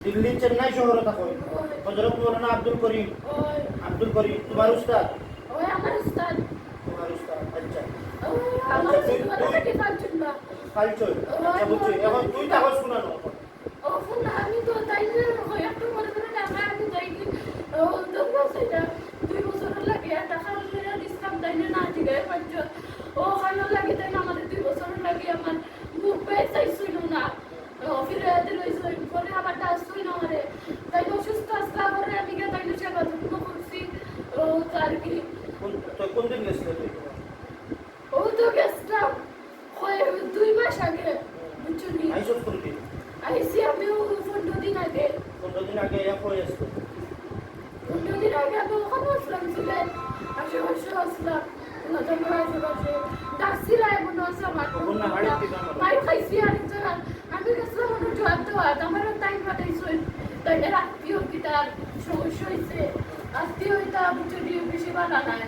দিল্লি চেন্নাই শহরে থাকো হযরত মাওলানা আব্দুল করিম তোমার উস্তাদ ওই আমার উস্তাদ তোমার উস্তাদ আচ্ছা আমার উস্তাদ কি পাচ্ছেন না কালচয় আচ্ছা বুঝছি এখন তুই কাগজ শোনানো ও ফোন আমি তো তাই যে হয় একটু মনে করে টাকা আমি যাই কি ও তো সেটা 2 বছর লাগে টাকা মেরা ডিসকাউন্ট দেয় না ঠিক আছে পাঁচ ও খালো লাগে তাই আমাদের 2 বছর লাগে আমার মুখ পয়সাই ছিল না ফিরে দিল পরে আবার টাচ ছিল না আমারে তাই অসুস্থ আসলা পরে আমি গিয়ে তাই সেবা যত্ন করছি ও তার কি কোন দিন গেছিলে তুই ও তো গেছিলাম হয় 2 মাস আগে বুঝলি আইসব করবি আইসি আমি 15 দিন আগে 15 দিন আগে এক হয়ে আসতো 15 দিন আগে আমি ওখানে আসলাম ছিলেন আশেপাশে আসলাম আশেপাশে ডাকছিল এমন আছে আমার মাই খাইছি আরেকজন আমি গেছিলাম ওর জবাব দেওয়া আমার টাইম পাঠাইছিল তাই আত্মীয় কি তার সমস্যা হয়েছে আত্মীয় হইতা বুঝলি বেশি বানা নাই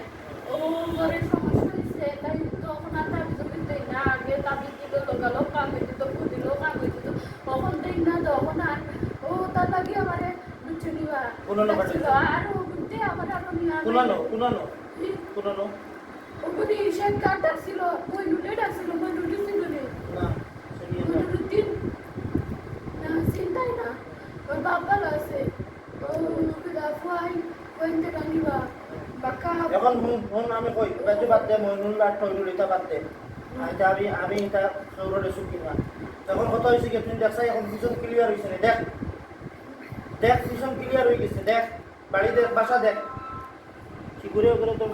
ও ঘরে সমস্যা হয়েছে তাই তখন আর তাবি জমি দেয় না আগে তাবি দিল লোকালো কাম হয়েছে তো দিল কাম হয়েছে তো তখন দেয় না তখন আর ও তার লাগে আমারে বুঝলি বা আর ও বুঝতে আমার আর পুরানো ওগুলি শেখ কার ডাকছিল ওই নুটে ডাকছিল ওই নুটে ছিল না রুটিন না চিন্তাই না ওর বাবা আছে ও ফুয়াই কইতে রানিবা বাকা এখন হুন আমি কই বাজে বাদ দে মইনুল লাট হইল এটা বাদ দে আইতা আমি এটা সৌরলে সুকি না তখন কত হইছে কি তুই দেখছাই এখন ভিশন ক্লিয়ার হইছে না দেখ ভিশন ক্লিয়ার হই গেছে দেখ বাড়ি দেখ বাসা দেখ কি করে তোর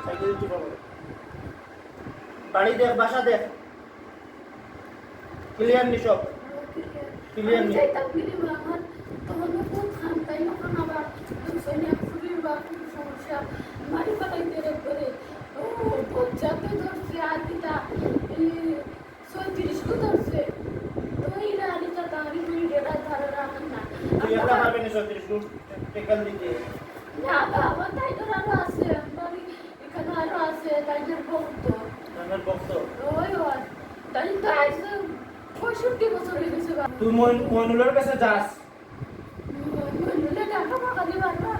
সাইকেল দিতে পারবো বাড়ি দেখ বাসা দেখ ক্লিয়ার নি সব ক্লিয়ার নি চাইতাম কি আমার তখন খুব খান তাই না আবার সৈন্য ফুরির বা সমস্যা মারি পালাইতে রে করে ও পঞ্চায়েতে ধরছে আর কিটা 37 কো ধরছে তো এই রানিটা তারি তুই ডেটা ধারা রাখেন না তুই একটা পারবে না 36 ফুট টেকল দিতে না বাবা তাই তো আরো আছে বাড়ি এখানে আরো আছে তাইদের ভক্ত আমার বক্ত ওই ওই তাই তো আইসে 65 বছর হয়ে গেছে বাবা তুই মইনুলের কাছে যাস মইনুলে টাকা পাকালি বাবা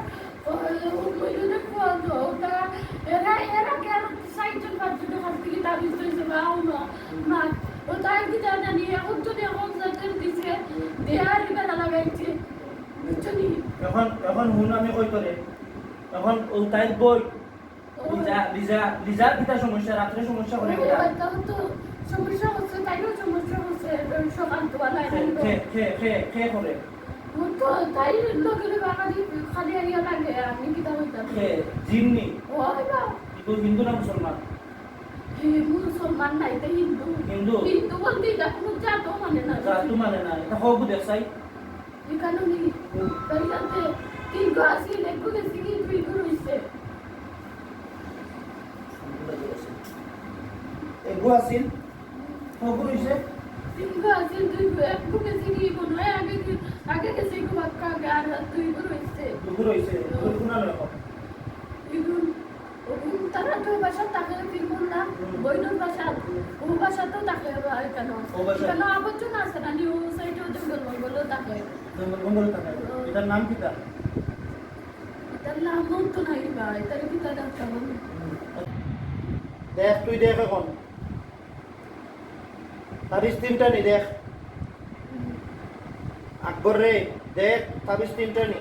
মইনুলে কোয়ালো ওটা এরা কেন সাইজন পাঁচজন কাছ থেকে দাবি হয়েছে বা না ও তাই কি জানি এখন যদি এখন যাদের দিছে দেয়ার বেলা লাগাইছে বুঝলি এখন হুন আমি কই করে এখন ও তাই বই লিজা কিটা সমস্যা রাত্রে সমস্যা করে কিটা তো সমস্যা হচ্ছে তাইও সমস্যা হচ্ছে সকাল তো বালাই খে করে তো তাই লোকের বাঙালি খালি আইয়া লাগে আমি কিটা হইতাম খে জিন্নি ওই না তুই হিন্দু না মুসলমান মুসলমান নাই তো হিন্দু বলতে এটা কোনো জাতও মানে না তুই মানে না এটা হবু দেখছাই এখানে নি তাই যাতে কিন্তু আসি লেখো গেছি কি তুই হইছে এগু আছিল হবু হইছে কিন্তু আসি তুই একটু গেছি কি কোনো আগে গেছি কো বাক্কা গার তুই হইছে দুগুর হইছে তুই কোনা লয় এগুন তারা তো বাসা তাকে ফিরবো না বইনোর বাসা ও বাসা তো তাকে কেন কেন আবর্জন আছে না নিউ সাইডে জঙ্গল মঙ্গল তাকে জঙ্গল থাকে এটার নাম কি তার এটার নাম তো নাই ভাই তার কি তার কেমন দেখ তুই দেখ এখন তাবিজ তিনটা নি দেখ আকবর রে দেখ তাবিজ তিনটা নি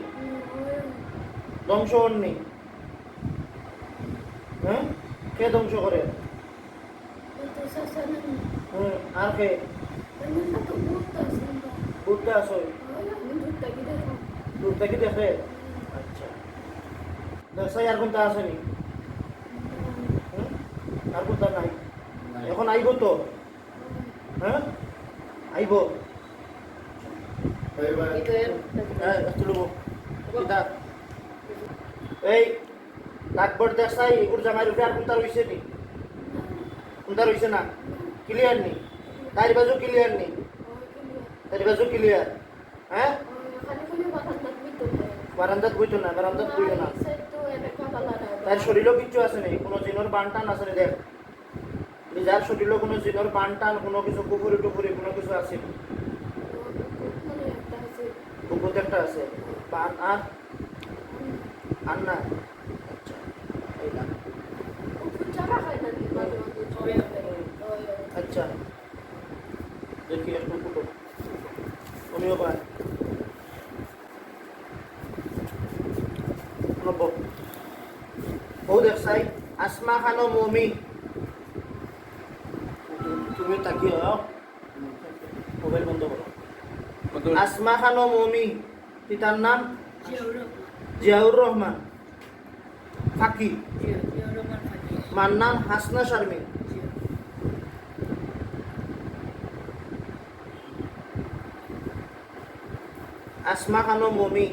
ধ্বংস হননি হ্যাঁ কে ধ্বংস করে আর কে ঘুরতে আসো দূর থেকে দেখে আচ্ছা দেখছাই আর কোনটা আসেনি আর কোনটা নাই এখন আইব তো হ্যাঁ আইব এই লাকবর দেখছাই এগুর জামাই রুটে আর কোনটা রইছে নি কোনটা রইছে না ক্লিয়ার নি তার বাজু ক্লিয়ার নি তার বাজু ক্লিয়ার হ্যাঁ বারান্দাত বইতো না তার শরীরও কিচ্ছু আছে নি কোনো জিনোর বান টান আছে নি দেখ যার শরীরও কোনো জিনোর বান টান কোনো কিছু কুকুরি টুকুরি কোনো কিছু আছে নি বহুত একটা আছে পান আর আন্না আচ্ছা এইটা চারা খায় না কি মাঝে মাঝে ছবি আচ্ছা দেখি একটু ফুটো উনিও পায় নব্বই বহু দেখছাই আসমা খানো মমি তুমি তাকিয়ে মোবাইল বন্ধ করো আসমা খানো মমি পিতার নাম জিয়াউর রহমান ফাঁকি মার নাম হাসনা শারমিন আসমা খানো মমি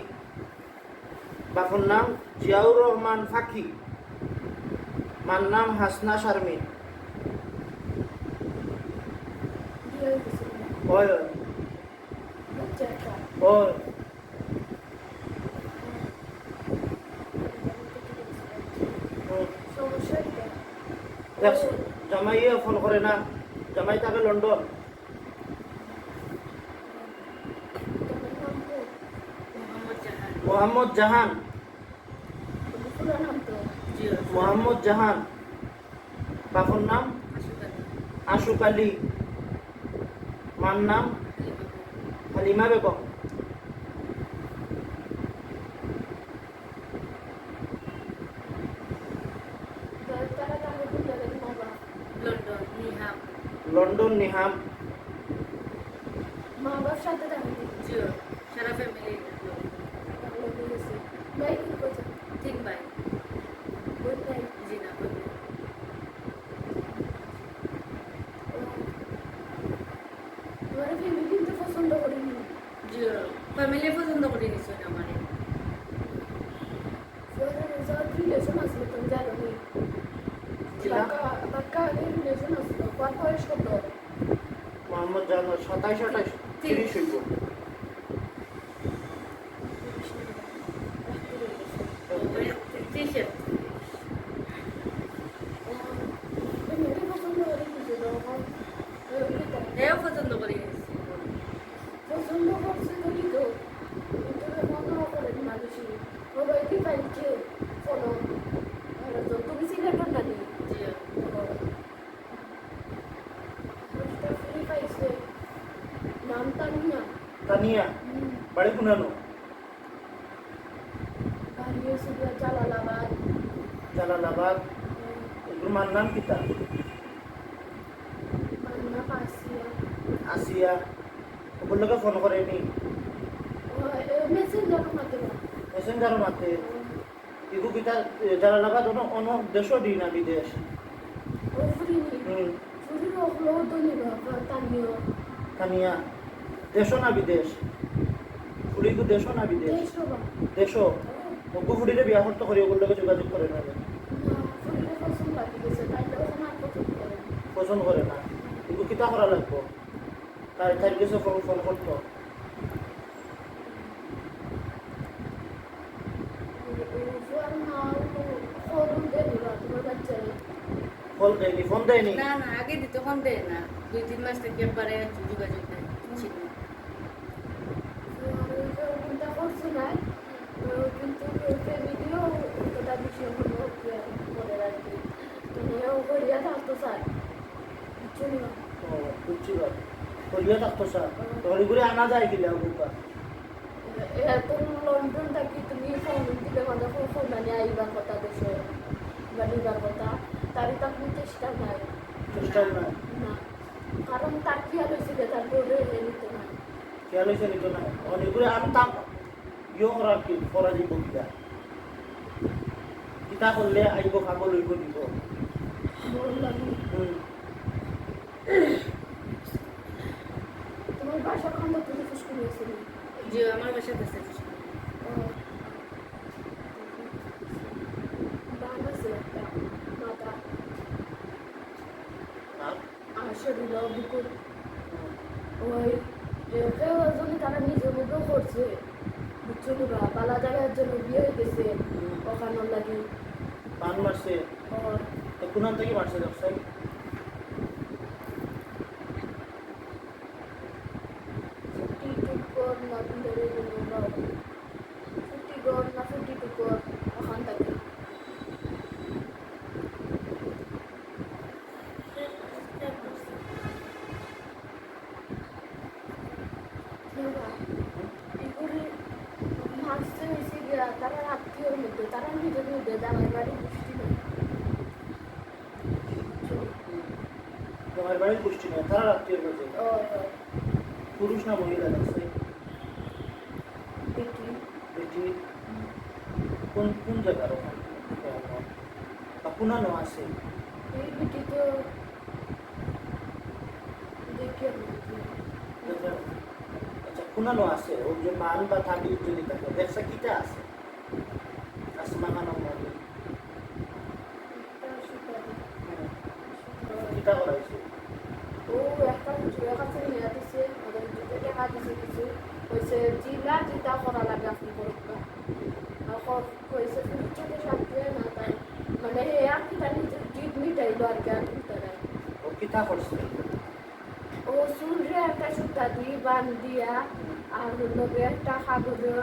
বাপর নাম জিয়াউর রহমান ফাঁকি মার নাম হাসনা শারমিন ওই ওই দেখ জামাইয়ে ফোন করে না জামাই থাকে লন্ডন মোহাম্মদ জাহান মোহাম্মদ জাহান বাপর নাম আশুক আলী মার নাম হালিমা বেগম লন্ডন নিহাম মা বাবার সাথে থাকে সারা ফ্যামিলি ভাই কি করছে তিন ভাই বোন নাই জি না বোন নেই। তোমার ফ্যামিলি কিন্তু পছন্দ করিনি জি ফ্যামিলি পছন্দ করে নিছো না মানে রিলেশন আসলো তুমি জানো নি বাক্কা রিলেশন আসলো কোন বয়স কত মোহাম্মদ জাহান 27 28 30 হইব টি-শার্ট ফ্যামিলি পছন্দ করে কিছু এও পছন্দ করে নিছি পছন্দ করছে তো কি তো কিন্তু মনে করেন মানুষই সবাই কি পাইছে ফলো আর তো তুমি সিলেক্ট না নি জি ফ্রি পাইছে নাম তানিয়া তানিয়া বাড়ি পুনানো বাড়িয়ে সুবিধা জালালাবাদ জালালাবাদ এগুলোর মার নাম কিতা মান্না পাসিয়া আসিয়া ওগুলোকে ফোন করেনি মেসেঞ্জার মাধ্যমে মেসেঞ্জার মাতে এগু কিতা জালালাবাদ অন দেশ দি না বিদেশ ও ফ্রিনি ফ্রি হলো তো নিবা তানিয়া তানিয়া দেশ না বিদেশ ফুড়িগু দেশ না বিদেশ দেশবা দেশ ওগু ফুড়িরে বিয়া করতে করি ওগুলোকে যোগাযোগ করে না না ফ্রি পছন্দ লাগি গেছে তাই তো আমার পছন্দ করে পছন্দ করে না এগু কিতা করা লাগবো তাই তাই কিছু ফোন ফোন করতো ফুয়ার না হলুন দেবা তোমার বাচ্চারে ফোন দেয়নি ফোন দেয়নি না না আগে দিতে ফোন দেয় না 2-3 মাস থেকে একবারে যোগাযোগ নেই ছিল চিন্তা করছি না কিন্তু ফ্যামিলিও কতটা বিষয় হলো করে রাখি তুমি করিয়া থাকতো স্যার বুঝছো না বুঝছি বা করিয়া থাকতো স্যার তখন ঘুরে আনা যায় কিলা বুকা এত লন্ডন থাকি তুমি ফোন দিলে মানে ফোন মানে আইবার কথা দেশে বা নিবার কথা তারই তো আপনি চেষ্টা নাই চেষ্টাও না না কারণ তার খেয়াল হয়েছিল তারপরে নিতে না খেয়াল হয়েছে নিত না অনেক ঘুরে আনতাম ইয়ে করা কি করা যাব কিতা কিতা করলে আইব খাব লইব দিব বললাম তোমার বাসা খন্ড তুমি ফুসকুন হয়েছিল জি আমার বাসা কাছে বান আছে একটা মাথা আর আর শরীর বুকুর ওই কেউ যদি তারা নিজের মধ্যেও করছে বুঝছো না পালা জায়গার জন্য বিয়ে হয়ে গেছে ওখানোর লাগে পান মারছে কোনান থেকে মারছে ব্যবসায়ী টিকটক কর না ধরে এগুলি মারছে হয়েছে গিয়া তারা আত্মীয়র মধ্যে তারা নিজের মধ্যে জামাই বাড়ি গোষ্ঠী নেই তোমার বাড়ির গোষ্ঠী নেই তারা আত্মীয়র মধ্যে পুরুষ না মহিলা দেখছে বেটি বেটি কোন কোন জায়গার ওখানে বা পুনানো আছে এই বেটি তো দেখি আচ্ছা পুনানো আছে ওর যে মান বা থাকি যদি থাকে দেখছে কিটা আছে আসমা খানম মানে কিটা করাইছে ও একটা জুড়ে কাছে নিয়ে দিছে ওদের দুটো টাকা দিছে কিছু কইছে জিলা যেটা করা লাগে আপনি করবা আর কইছে তুমি চোখে শান্তি হয় না তাই মানে হে আর কি তার নিজের জিদ মিটাইলো আর কি আর কি তারা ও কিটা করছে ও চুলরে একটা সুতা দিয়ে বান দিয়া আর হলো একটা কাগজের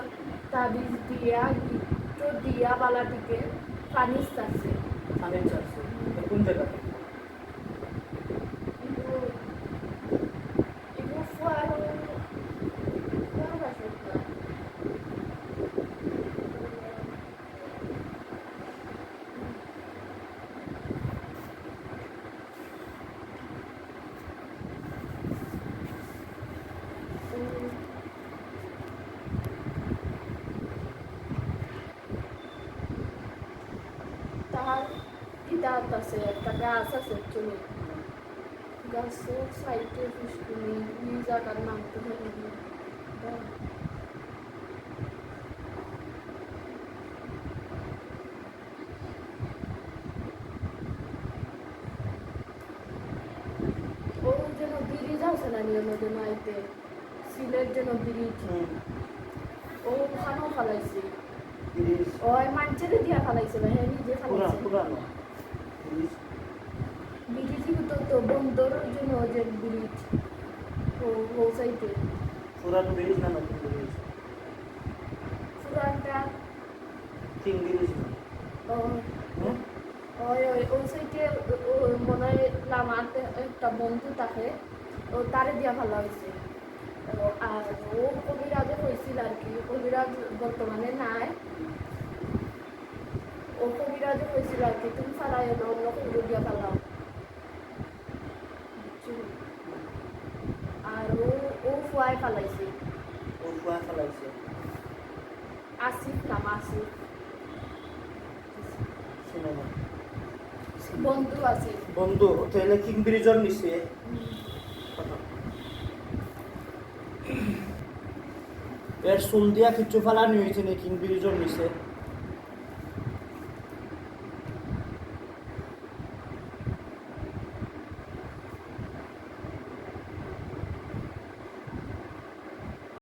তাবিজ দিয়া গিট্টো দিয়া বালা দিকে পানি চাচ্ছে খানের চাচ্ছে কোন জায়গা থেকে এগুলো ফুয়ার বাসা তার কিতাব আছে একটা গাছ আছে চলো গাছের সাইডে পুষ্কুনি এই জায়গার নাম তো জানি না ও যেন ব্রিজ আছে না নিয়মদের মাইতে সিলের জন্য ব্রিজ ও ওখানেও ফেলাইছে তিরিশ ওই মাঞ্চেরে দিয়া ফেলাইছে ভাই হ্যাঁ নিজে ফেলাইছে পুরানো তিরিশ ব্রিজই তো বন্দরের জন্য যে ব্রিজ ও সাইডে পুরানো ব্রিজ না নতুন ব্রিজ পুরানটা কিং ব্রিজ না ওই সাইডে মনে হয় লামাতে একটা বন্ধু থাকে ও তারে দিয়া ভালো হয়েছে আর ও কবিরাজে হয়েছিল আর কি কবিরাজ বর্তমানে নাই ও কবিরাজে হয়েছিল আর কি তুমি ফালাই না অন্য কবির দিয়া ফালাও আর ও ফুয়াই ফালাইছে ও ফুয়া ফেলাইছে আসিফ নাম আসিফ সিনেমা বন্ধু আছে বন্ধু তাহলে কিং ব্রিজর নিচে এর চুল দিয়া কিছু ফেলানি হয়েছে নি কিং ব্রিজর নিচে